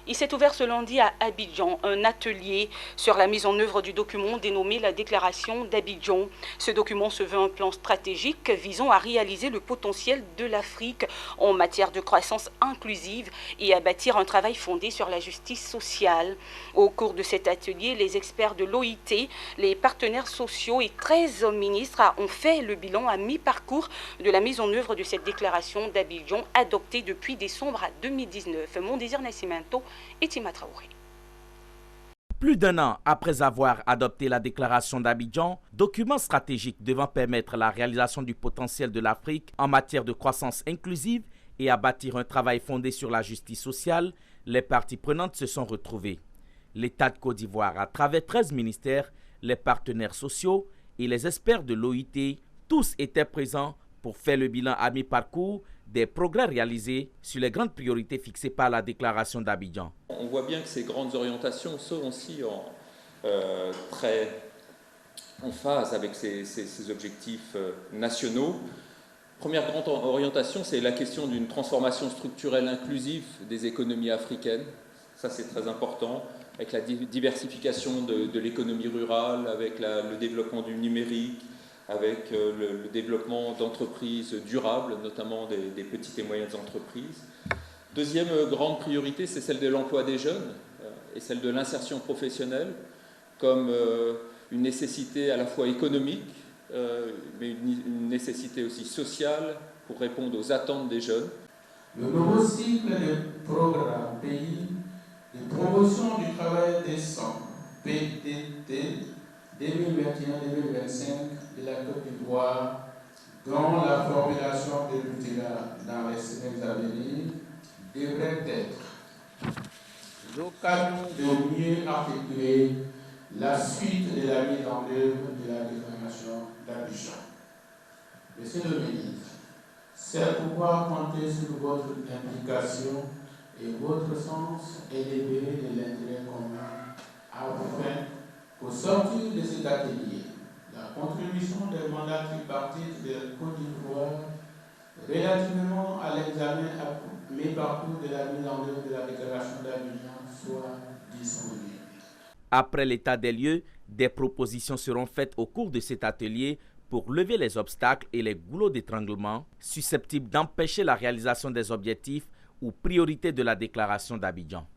Il s'est ouvert ce lundi à Abidjan un atelier sur la mise en œuvre du document dénommé la Déclaration d'Abidjan. Ce document se veut un plan stratégique visant à réaliser le potentiel de l'Afrique en matière de croissance inclusive et à bâtir un travail fondé sur la justice sociale. Au cours de cet atelier, les experts de l'OIT, les partenaires sociaux et 13 ministres ont fait le bilan à mi-parcours de la mise en œuvre de cette Déclaration d'Abidjan adoptée depuis décembre 2019. Mon désir Nascimento et Tima Traoré. Plus d'un an après avoir adopté la déclaration d'Abidjan, document stratégique devant permettre la réalisation du potentiel de l'Afrique en matière de croissance inclusive et à bâtir un travail fondé sur la justice sociale, les parties prenantes se sont retrouvées. L'État de Côte d'Ivoire, à travers 13 ministères, les partenaires sociaux et les experts de l'OIT, tous étaient présents pour faire le bilan à mi-parcours des progrès réalisés sur les grandes priorités fixées par la déclaration d'Abidjan. On voit bien que ces grandes orientations sont aussi très en phase avec ces objectifs nationaux. Première grande orientation, c'est la question d'une transformation structurelle inclusive des économies africaines. Ça, c'est très important, avec la diversification de l'économie rurale, avec le développement du numérique, avec le développement d'entreprises durables, notamment des petites et moyennes entreprises. Deuxième grande priorité, c'est celle de l'emploi des jeunes et celle de l'insertion professionnelle, comme une nécessité à la fois économique, mais une nécessité aussi sociale pour répondre aux attentes des jeunes. Le nouveau cycle de programme pays de promotion du travail décent, PDT, 2021-2025 de la Côte d'Ivoire, dont la formulation débutera dans les semaines à venir, devrait être l'occasion de mieux articuler la suite de la mise en œuvre de la déclaration d'Abidjan. Monsieur le ministre, c'est pouvoir compter sur votre implication et votre sens élevé de l'intérêt commun afin au sortir de cet atelier, la contribution des mandats tripartites de la Côte d'Ivoire relativement à l'examen à mi-parcours de la mise en œuvre de la déclaration d'Abidjan soit disponible. Après l'état des lieux, des propositions seront faites au cours de cet atelier pour lever les obstacles et les goulots d'étranglement susceptibles d'empêcher la réalisation des objectifs ou priorités de la déclaration d'Abidjan.